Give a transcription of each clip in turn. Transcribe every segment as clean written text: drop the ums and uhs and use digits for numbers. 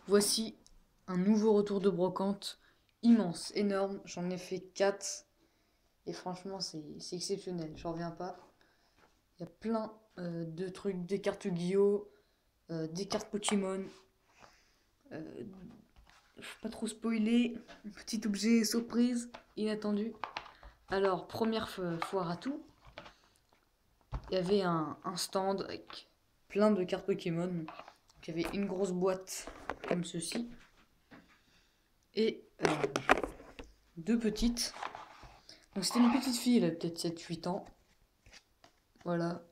Voici un nouveau retour de brocante, immense, énorme. J'en ai fait 4 et franchement c'est exceptionnel, j'en reviens pas. Il y a plein de trucs, des cartes Yu-Gi-Oh, des cartes Pokémon. Faut pas trop spoiler, un petit objet surprise, inattendu. Alors, première foire à tout, il y avait un stand avec plein de cartes Pokémon. Donc, il y avait une grosse boîte comme ceci et deux petites. Donc c'était une petite fille, elle a peut-être 7-8 ans. Voilà.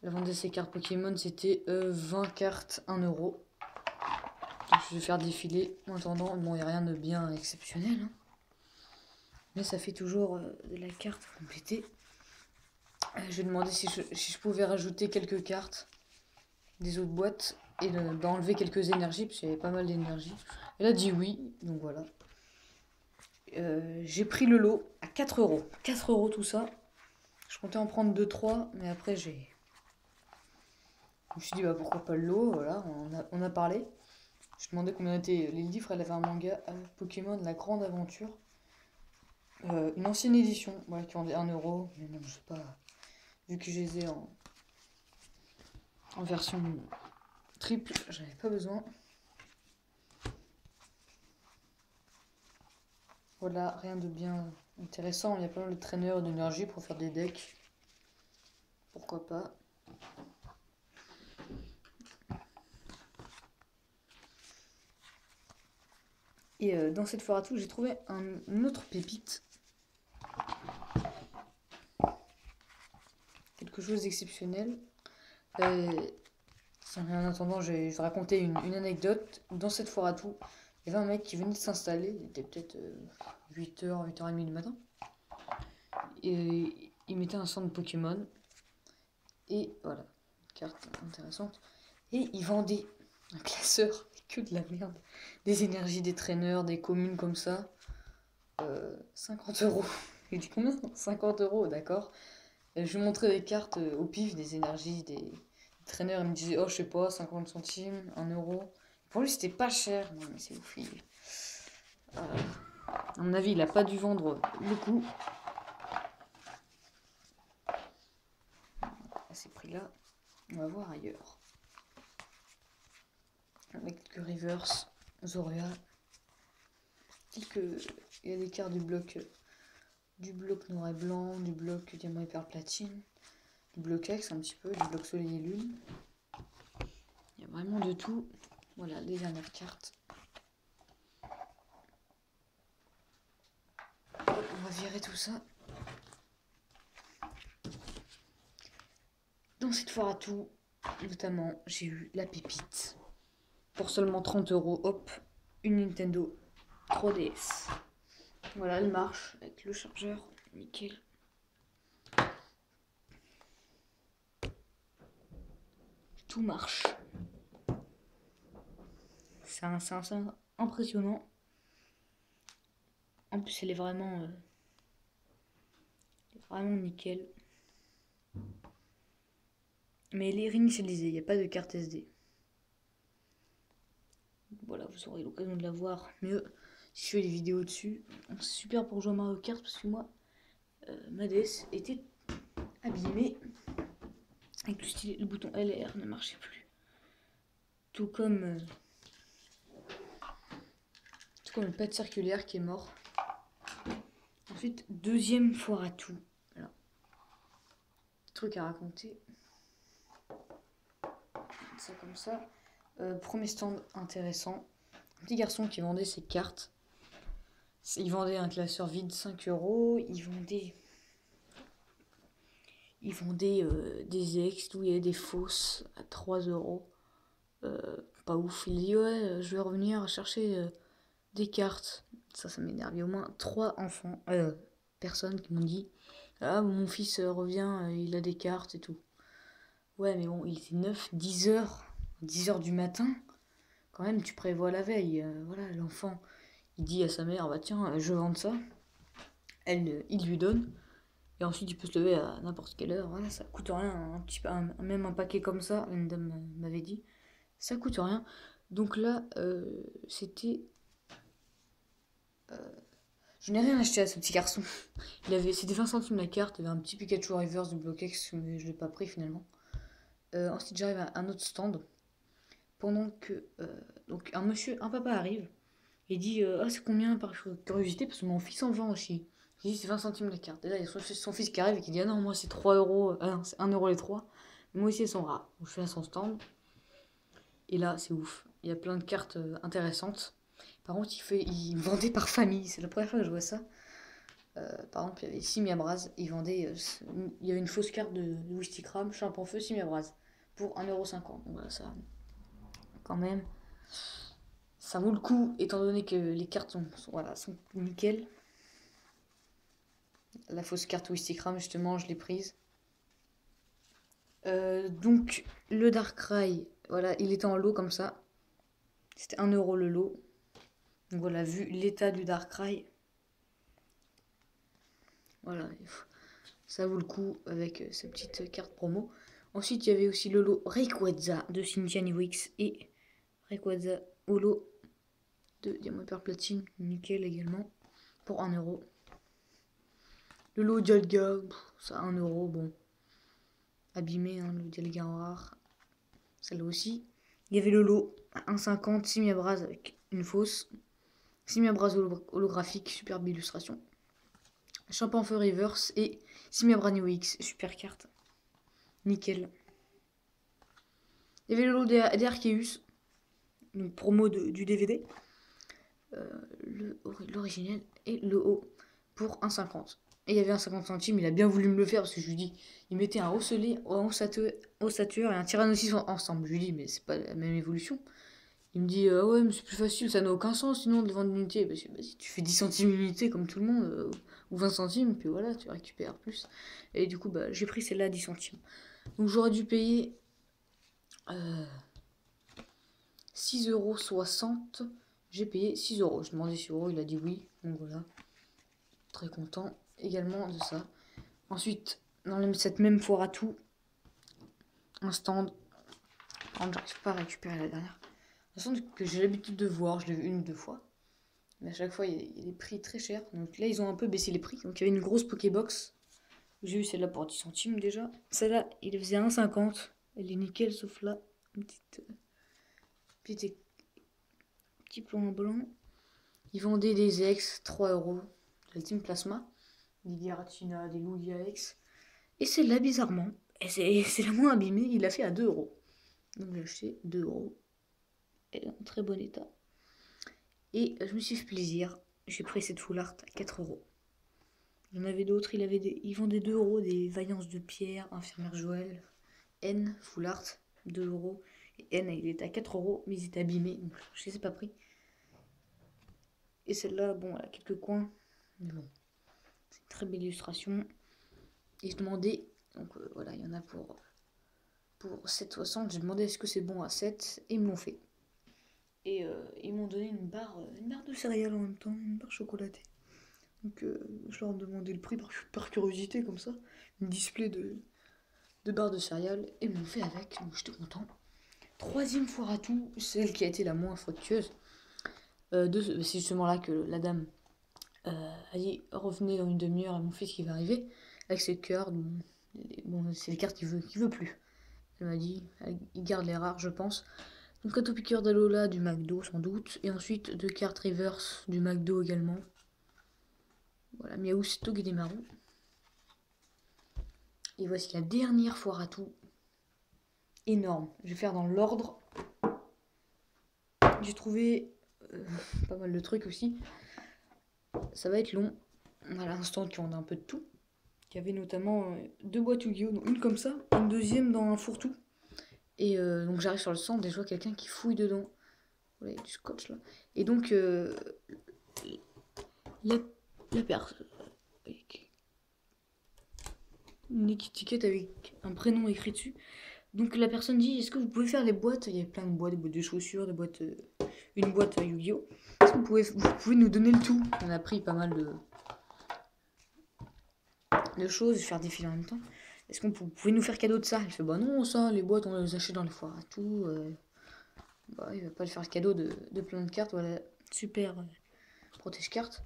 Elle vendait ses cartes Pokémon, c'était 20 cartes, 1 euro. Donc je vais faire défiler. En attendant, bon, il n'y a rien de bien exceptionnel. Hein. Mais ça fait toujours de la carte complétée. Je vais demander si je pouvais rajouter quelques cartes des autres boîtes et d'enlever quelques énergies, parce qu'il y avait pas mal d'énergie. Elle a dit oui, donc voilà. J'ai pris le lot à 4 euros. 4 euros tout ça. Je comptais en prendre 2-3, mais après je me suis dit bah pourquoi pas le lot, voilà, on a parlé. Je demandais combien étaient les livres, elle avait un manga Pokémon La Grande Aventure. Une ancienne édition, voilà, qui vendait 1 euro, mais bon, je sais pas, vu que je les ai en version triple, j'avais pas besoin. Voilà, rien de bien intéressant, il y a pas mal de traîneurs d'énergie pour faire des decks. Pourquoi pas. Et dans cette foire à tout, j'ai trouvé une autre pépite. Quelque chose d'exceptionnel. En attendant, je vais raconter une anecdote. Dans cette foire à tout, il y avait un mec qui venait de s'installer. Il était peut-être 8h, 8h30 du matin. Et il mettait un stand de Pokémon. Et voilà, carte intéressante. Et il vendait un classeur, que de la merde. Des énergies, des traîneurs, des communes comme ça. 50 euros. Il dit combien? 50 euros, d'accord. Je lui montrais des cartes au pif, des énergies, des traîneurs. Il me disait, oh, je sais pas, 50 centimes, 1 euro. Pour lui, c'était pas cher. Non, mais c'est ouf. À mon avis, il a pas dû vendre beaucoup. À ces prix-là, on va voir ailleurs. Avec quelques reverse, Zoria. Il y a des cartes du bloc noir et blanc, du bloc diamant et perle platine, du bloc X un petit peu, du bloc soleil et lune. Il y a vraiment de tout. Voilà les dernières cartes. On va virer tout ça. Dans cette foire à tout, notamment, j'ai eu la pépite. Pour seulement 30 euros, hop, une Nintendo 3DS. Voilà, elle marche avec le chargeur, nickel. Tout marche. C'est impressionnant. En plus, elle est vraiment nickel. Mais elle est réinitialisée, il n'y a pas de carte SD. Voilà, vous aurez l'occasion de la voir mieux si je fais des vidéos dessus. C'est super pour jouer à Mario Kart parce que moi, ma DS était abîmée. Avec le bouton LR ne marchait plus. Tout comme le pad circulaire qui est mort. Ensuite, deuxième foire à tout. Alors, truc à raconter. Ça comme ça. Premier stand intéressant. Un petit garçon qui vendait ses cartes. Il vendait un classeur vide 5 euros. Il vendait des ex où il y avait des fausses à 3 euros. Pas ouf. Il dit ouais, je vais revenir chercher des cartes. Ça m'énerve. Il y a au moins 3 personnes qui m'ont dit ah, mon fils revient, il a des cartes et tout. Ouais, mais bon, il était 10 heures. 10 heures du matin. Quand même, tu prévois la veille. Voilà, l'enfant, il dit à sa mère bah tiens, je vends ça. Il lui donne. Et ensuite, il peut se lever à n'importe quelle heure. Voilà, ça coûte rien. Même un paquet comme ça, une dame m'avait dit, ça coûte rien. Donc là, c'était... Je n'ai rien acheté à ce petit garçon. C'était 20 centimes la carte, il y avait un petit Pikachu Reverse de Bloquex, mais je l'ai pas pris finalement. Ensuite, j'arrive à un autre stand. Pendant que... donc un papa arrive et dit ah, c'est combien par curiosité, parce que mon fils en vend aussi. Il dit c'est 20 centimes la carte. Et là, il y a son fils qui arrive et qui dit ah non, moi c'est 3 euros. Ah non, c'est 1 euro les 3. Moi aussi, elles sont rares. Donc, je vais à son stand. Et là, c'est ouf. Il y a plein de cartes intéressantes. Par contre, il vendait par famille. C'est la première fois que je vois ça. Par exemple, il y avait Simiabraz. Il y avait une fausse carte de Wistikram, Champ en feu, Simiabraz. Pour 1,50 €. Donc voilà, ça, quand même, ça vaut le coup, étant donné que les cartes sont nickel. La fausse carte Wistikram, justement, je l'ai prise. Donc, le Darkrai, voilà, il était en lot comme ça. C'était 1 € le lot. Donc voilà, vu l'état du Darkrai, voilà, ça vaut le coup avec ces petites cartes promo. Ensuite, il y avait aussi le lot Rayquaza de Cynthia Newix et Rayquaza Holo de Diamant Hyper Platine, nickel également, pour 1 €. Le lot Dialga, ça 1 €, bon, abîmé, hein, le Dialga en rare, celle-là aussi. Il y avait le lot à 1,50 Simiabraz avec une fausse, Simiabraz holographique, superbe illustration. Champ en feu reverse et Simiabraz New X, super carte. Nickel. Il y avait le lot des Arceus, donc promo du DVD. L'original et le haut pour 1,50. Et il y avait un 50 centimes, il a bien voulu me le faire parce que je lui dis, il mettait un Osselé, un Ossature et un Tyrannosis ensemble. Je lui dis, mais c'est pas la même évolution. Il me dit, ouais, mais c'est plus facile, ça n'a aucun sens sinon de vendre une unité. Bah, si tu fais 10 centimes une unité comme tout le monde, ou 20 centimes, puis voilà, tu récupères plus. Et du coup, bah, j'ai pris celle-là à 10 centimes. Donc j'aurais dû payer 6,60 €. J'ai payé 6 €. Je demandais 6 €, il a dit oui. Donc voilà. Très content également de ça. Ensuite, dans cette même foire à tout, un stand. J'arrive pas à récupérer la dernière. Un stand que j'ai l'habitude de voir, je l'ai vu 1 ou 2 fois. Mais à chaque fois, il y a des prix très chers. Donc là, ils ont un peu baissé les prix. Donc il y avait une grosse Pokébox. J'ai eu celle-là pour 10 centimes déjà. Celle-là, il faisait 1,50 €. Elle est nickel, sauf là, un petit plan blanc. Ils vendaient des ex, 3 €. La Team Plasma. Des Giratina, des Lugia X. Et celle-là, bizarrement, c'est la moins abîmée, il l'a fait à 2 €. Donc j'ai acheté 2 €. Elle est en très bon état. Et je me suis fait plaisir. J'ai pris cette full art à 4 €. Il y en avait d'autres, ils vendaient 2 € des Vaillances de Pierre, Infirmière Joël, N, full art, 2 €. Et N, il était à 4 €, mais ils étaient abîmés, donc je les ai pas pris. Et celle-là, bon, elle a quelques coins, mais bon, c'est une très belle illustration. Et je demandais, donc voilà, il y en a pour 7,60. J'ai demandé est-ce que c'est bon à 7 et ils me l'ont fait. Et ils m'ont donné une barre de céréales en même temps, une barre chocolatée. Donc je leur ai demandé le prix par curiosité comme ça, une display de barres de céréales et ils m'ont fait avec, donc j'étais content. Troisième foire à tout, celle qui a été la moins fructueuse. C'est justement là que la dame a dit revenez dans une demi-heure à mon fils qui va arriver avec ses cœurs. Bon, c'est les cartes qu'il veut plus. Elle m'a dit, il garde les rares, je pense. Donc, Cato Piqueur d'Alola du McDo, sans doute. Et ensuite, 2 cartes reverse du McDo également. Voilà, Miaou Stock et des marrons. Et voici la dernière foire à tout. Énorme. Je vais faire dans l'ordre. J'ai trouvé pas mal de trucs aussi. Ça va être long. Voilà, un stand qui vendait un peu de tout. Il y avait notamment 2 boîtes Yu-Gi-Oh! Une comme ça, une deuxième dans un fourre-tout. Et donc j'arrive sur le stand et je vois quelqu'un qui fouille dedans. Voilà, il y a du scotch là. Et donc la personne avec une étiquette avec un prénom écrit dessus. Donc la personne dit est-ce que vous pouvez faire les boîtes? Il y a plein de boîtes, des boîtes de chaussures, des boîtes, une boîte Yu-Gi-Oh! Est-ce que vous pouvez nous donner le tout? On a pris pas mal de choses, faire défiler en même temps. Est-ce que vous pouvez nous faire cadeau de ça? Elle fait bah non, ça, les boîtes on les achète dans les foires à tout. Bah, il va pas le faire cadeau de plein de cartes. Voilà, super protège cartes.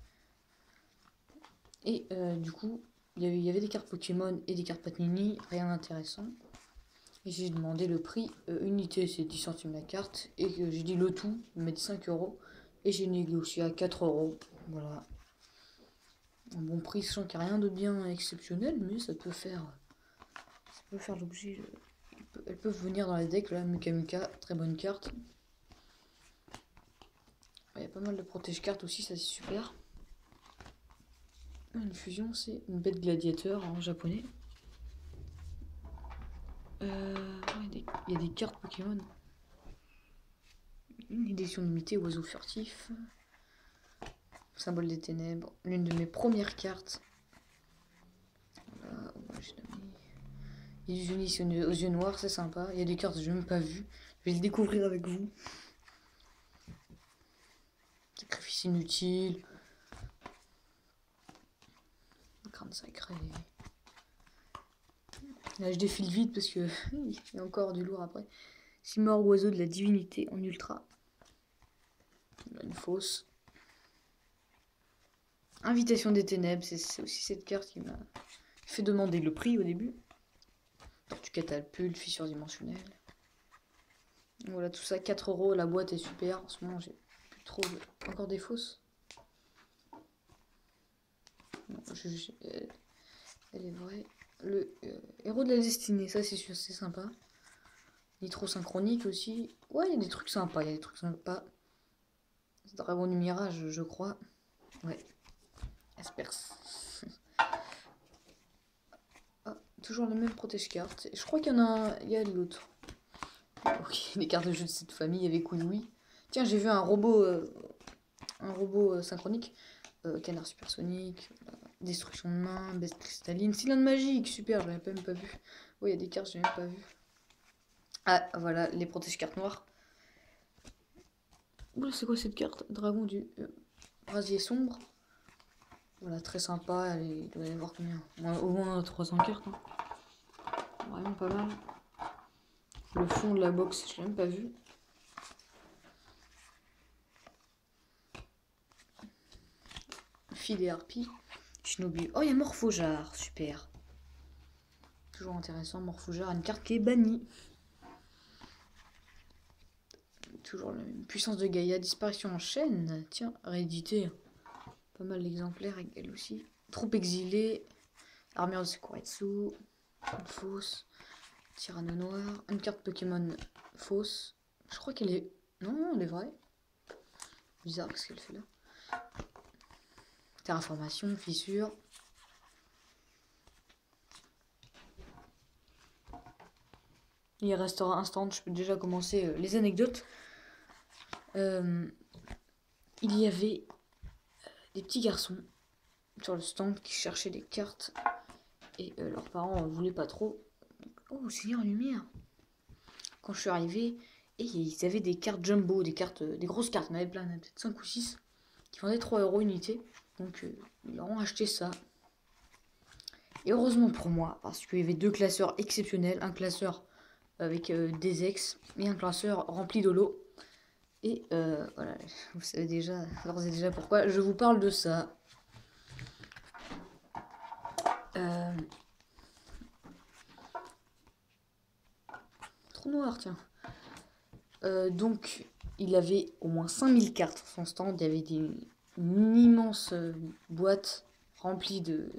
Et du coup, il y avait des cartes Pokémon et des cartes Panini, rien d'intéressant. Et j'ai demandé le prix, unité c'est 10 centimes la carte, et j'ai dit le tout, mettre 5 euros, et j'ai négocié à 4 euros. Voilà. Un bon prix, je sens qu'il n'y a rien de bien exceptionnel, mais ça peut faire l'objet. Elles peuvent venir dans les decks, là, Mukamika, très bonne carte. Il y a pas mal de protège cartes aussi, ça c'est super. Une fusion, c'est une bête gladiateur en japonais. Il y a des cartes Pokémon. Une édition limitée, oiseau furtif. Symbole des ténèbres. L'une de mes premières cartes. Voilà, illusionniste aux yeux noirs, c'est sympa. Il y a des cartes que je n'ai même pas vues. Je vais les découvrir avec vous. Sacrifice inutile. Crâne sacré. Là, je défile vite parce que il y a encore du lourd après. Simor, oiseau de la divinité en ultra. Là, une fausse. Invitation des ténèbres, c'est aussi cette carte qui m'a fait demander le prix au début. Tortue catapulte, fissure dimensionnelle. Voilà, tout ça, 4 euros. La boîte est super. En ce moment, j'ai plus trop encore des fausses. Non, elle est vraie. Le héros de la destinée, ça c'est sûr, c'est sympa. Nitro synchronique aussi. Ouais, il y a des trucs sympas, Dragon du Mirage, je crois. Ouais. Asperse. Ah, toujours le même protège carte. Je crois qu'il y en a il y a l'autre. Ok, les cartes de jeu de cette famille avec oui. Tiens, j'ai vu un robot synchronique. Canard supersonique. Destruction de main, bête cristalline. Cylindre magique, super, je l'avais même pas vu. Oui, il y a des cartes, je n'ai même pas vu. Ah, voilà, les protège cartes noires. Oula, c'est quoi cette carte? Dragon du brasier sombre. Voilà, très sympa. Il doit y avoir combien? Au moins 300 cartes. Hein. Vraiment pas mal. Le fond de la box, je l'ai même pas vu. Fil et harpie. Shinobi. Oh, il y a Morphojar, super. Toujours intéressant, Morphojar, une carte qui est bannie. Toujours la même puissance de Gaïa, disparition en chaîne. Tiens, réédité. Pas mal d'exemplaires, elle aussi. Troupe exilée. Armure de Sekuretsu. Une fausse. Tyranno noir. Une carte Pokémon fausse. Je crois qu'elle est... Non, elle est vraie. Bizarre, qu'est-ce qu'elle fait là? Terraformation, fissure. Il restera un stand, je peux déjà commencer les anecdotes. Il y avait des petits garçons sur le stand qui cherchaient des cartes et leurs parents voulaient pas trop. Oh, Seigneur Lumière! Quand je suis arrivé, et ils avaient des cartes jumbo, des grosses cartes, il y en avait plein, peut-être 5 ou 6, qui vendaient 3 euros unité. Donc ils leur ont acheté ça. Et heureusement pour moi, parce qu'il y avait 2 classeurs exceptionnels, un classeur avec des ex et un classeur rempli de l'eau. Et voilà, vous savez déjà, d'ores et déjà pourquoi je vous parle de ça. Trop noir, tiens. Donc, il avait au moins 5000 cartes sur son stand. Il y avait une immense boîte remplie de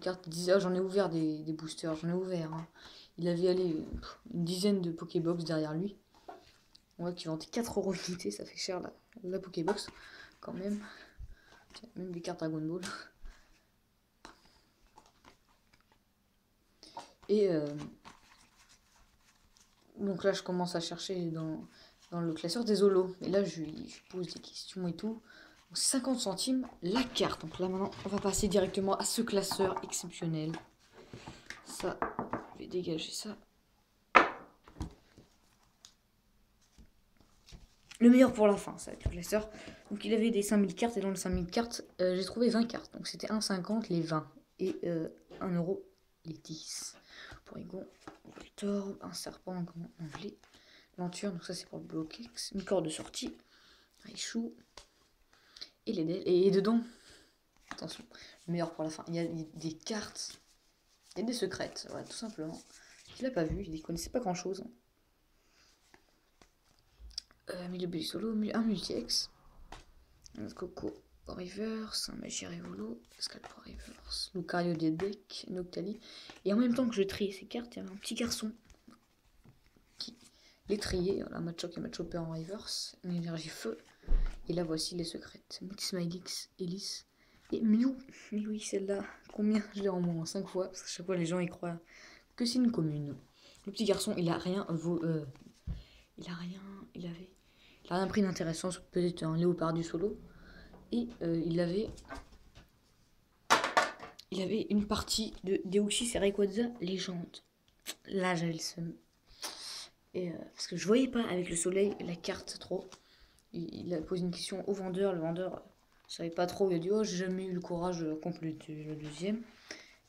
cartes. Il disait, j'en ai ouvert des boosters, j'en ai ouvert. Hein. Il avait allé une dizaine de Pokébox derrière lui. On voit qu'il vendait 4 euros unité, ça fait cher la Pokébox, quand même. Tiens, même des cartes Dragon Ball. Et donc là, je commence à chercher dans le classeur des holos. Et là, je lui pose des questions et tout. 50 centimes la carte. Donc là, maintenant, on va passer directement à ce classeur exceptionnel. Ça, je vais dégager ça. Le meilleur pour la fin, ça va être le classeur. Donc il avait des 5000 cartes. Et dans les 5000 cartes, j'ai trouvé 20 cartes. Donc c'était 1,50 les 20. Et 1 euro les 10. Porygon, Voltorb, un serpent comme anglais. Lenture, donc ça c'est pour le bloquex. Une corde de sortie. Un échoue. Et les dés. Et dedans, attention, le meilleur pour la fin, il y a des cartes. Il y a des secrètes, voilà, tout simplement. Je l'ai pas vu, il ne connaissait pas grand chose. Milieu du solo, un multi-ex. Un coco reverse, un magie révolo, escalade reverse, Lucario des decks, Noctali. Et en même temps que je triais ces cartes, il y avait un petit garçon qui les triait. Voilà, Machoke et Machope en reverse, une énergie feu. Et là voici les secrètes. Multismilix, Elise et Mew. Mais oui, celle-là, combien je l'ai en moins 5 fois, parce que chaque fois les gens y croient que c'est une commune. Le petit garçon, il a rien il a rien pris d'intéressant, peut-être un léopard du solo. Et il avait une partie de Deoxys et Rayquaza légende. Là, j'avais le seum. Et parce que je voyais pas avec le soleil la carte trop. Il a posé une question au vendeur. Le vendeur savait pas trop. Il a dit oh, j'ai jamais eu le courage de compléter le deuxième.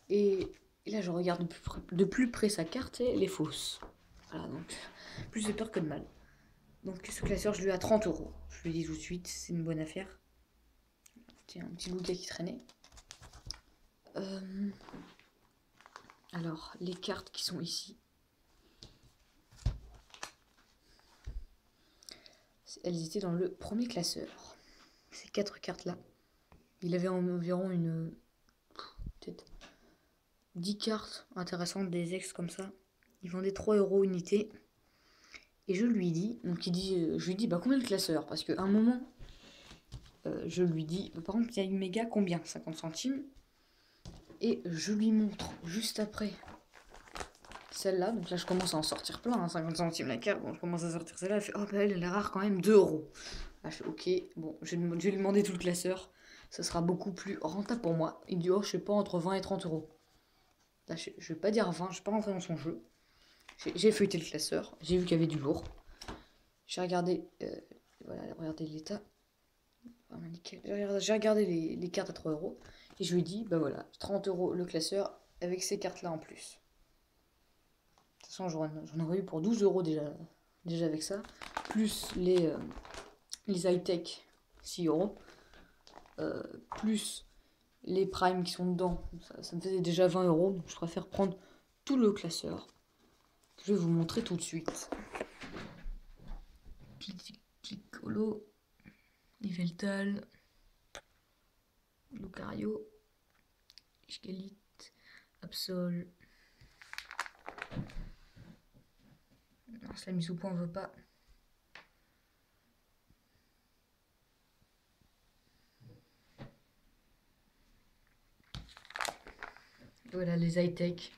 Et là, je regarde de plus près sa carte et elle est fausse. Voilà, donc plus de peur que de mal. Donc ce classeur, je lui ai à 30 €. Je lui dis tout de suite, c'est une bonne affaire. C'était un petit Lugia qui traînait. Alors, les cartes qui sont ici. Elles étaient dans le premier classeur. Ces 4 cartes-là. Il avait environ peut-être 10 cartes intéressantes, des ex comme ça. Il vendait 3 € unité. Et je lui dis, je lui dis, bah combien le classeur? Parce qu'à un moment, je lui dis, par exemple, il y a une méga, combien? 50 centimes. Et je lui montre juste après celle-là. Donc là, je commence à en sortir plein, 50 centimes la carte. Bon, je commence à sortir celle-là. Elle fait, oh, bah elle est rare quand même, 2 €. Là, je fais, ok, bon, je vais lui demander tout le classeur. Ça sera beaucoup plus rentable pour moi. Il me dit, oh, je sais pas, entre 20 et 30 €. Là, je vais pas dire 20, je vais pas rentrer dans son jeu. J'ai feuilleté le classeur, j'ai vu qu'il y avait du lourd. J'ai regardé, voilà, regardez l'état. Vraiment nickel. J'ai regardé les cartes à 3 €. Et je lui ai dit, bah voilà, 30 € le classeur avec ces cartes-là en plus. De toute façon, j'en aurais eu pour 12 € déjà avec ça. Plus les high-tech, 6 €. Plus les primes qui sont dedans. Ça me faisait déjà 20 €. Donc je préfère prendre tout le classeur. Je vais vous montrer tout de suite. Piccolo, Yveltal, Lucario, Skelette, Absol. Non, la mise au point, on veut pas. Voilà les high-tech.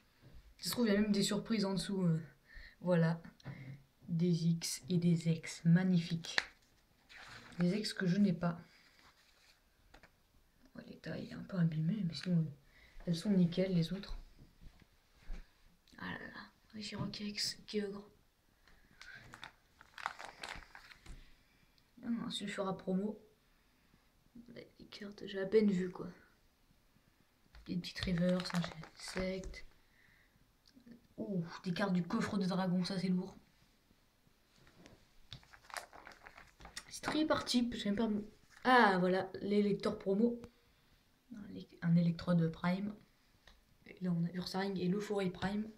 Ça se trouve, il y a même des surprises en dessous. Voilà. Des X et des X. Magnifiques. Des X que je n'ai pas. Ouais, les tailles, il est un peu abîmé, mais sinon, elles sont nickel, les autres. Ah là là. Regirokex, Kyogre. Un Sulfura promo. Les cartes, j'ai à peine vu quoi. Des petites reverse, un insecte. Oh, des cartes du coffre de dragon, ça c'est lourd. Street par type, j'aime pas. Ah voilà, l'électeur promo. Un électrode prime. Et là on a Ursaring et l'Euphorie prime.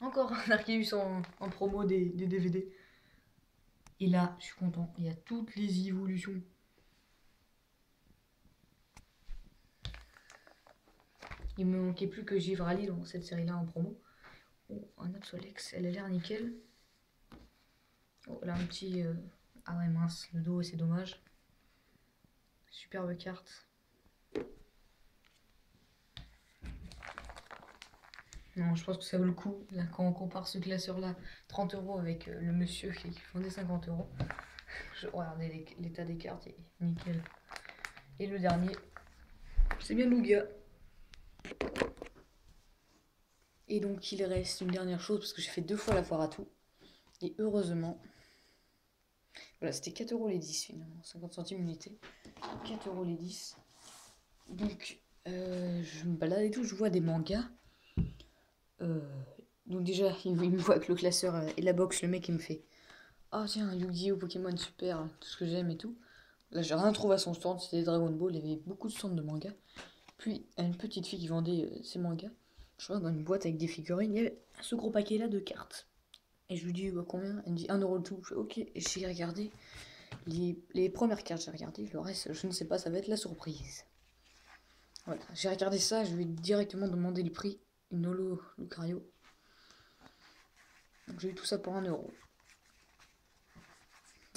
Encore un Arceus en promo des DVD. Et là, je suis content, il y a toutes les évolutions. Il me manquait plus que Givrali dans cette série-là en promo. Oh, un autre Solex, elle a l'air nickel. Oh, là, un petit... Ah ouais, mince, le dos, c'est dommage. Superbe carte. Non, je pense que ça vaut le coup. Là, quand on compare ce classeur-là, 30 € avec le monsieur qui vendait 50 €. Regardez l'état des cartes, est nickel. Et le dernier, c'est bien Lugia. Et donc il reste une dernière chose parce que j'ai fait 2 fois la foire à tout. Et heureusement, voilà, c'était 4 € les 10 finalement, 50 centimes unité. 4 € les 10. Donc je me balade et tout, je vois des mangas. Donc déjà, il me voit avec le classeur et la box, le mec il me fait Ah tiens, Yu-Gi-Oh! Pokémon super, tout ce que j'aime et tout. Là, j'ai rien trouvé à son stand, c'était Dragon Ball, il y avait beaucoup de stands de manga. Puis, il y a une petite fille qui vendait ses mangas. Je vois dans une boîte avec des figurines, il y avait ce gros paquet là de cartes. Et je lui dis, bah, combien? Elle me dit 1 € le tout. Je fais, ok, et j'ai regardé. Les premières cartes, j'ai regardé. Le reste, je ne sais pas, ça va être la surprise. Voilà, j'ai regardé ça, je lui ai directement demandé le prix. Une holo Lucario. Donc j'ai eu tout ça pour 1 €.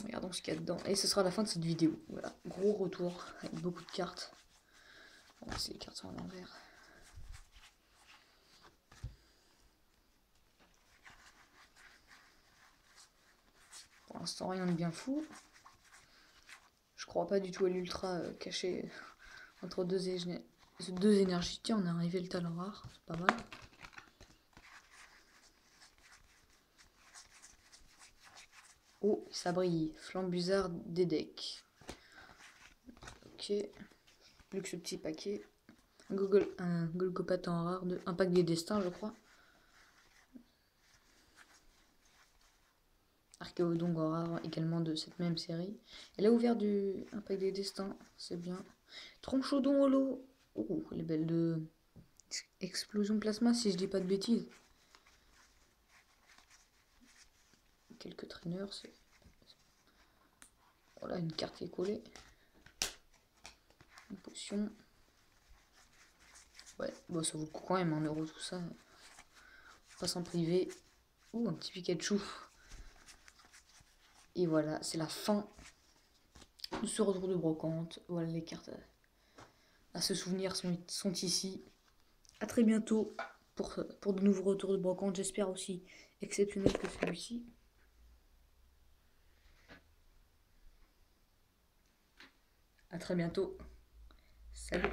Regardons ce qu'il y a dedans. Et ce sera la fin de cette vidéo. Voilà, gros retour avec beaucoup de cartes. Bon, c'est les cartes sont à l'envers. Pour l'instant, rien de bien fou. Je crois pas du tout à l'ultra caché entre deux énergies. Tiens, on est arrivé le talent rare, c'est pas mal. Oh, ça brille. Flambusard des decks. Ok. Plus que ce petit paquet. Un Golgopat en rare, un pack des destins, je crois. Archéodon en rare, également de cette même série. Elle a ouvert un pack des destins, c'est bien. Tronchodon holo. Oh, elle est belle de explosion plasma, si je dis pas de bêtises. Quelques traîneurs, c'est. Voilà, une carte qui est collée. Une potion. Ouais, bon, ça vaut le coup quand même, 1 € tout ça. Pas s'en priver. Ouh, un petit Pikachu. Et voilà, c'est la fin de ce retour de brocante. Voilà, les cartes à se souvenir sont ici. A très bientôt pour de nouveaux retours de brocante. J'espère aussi exceptionnel que celui-ci. A très bientôt. Salut.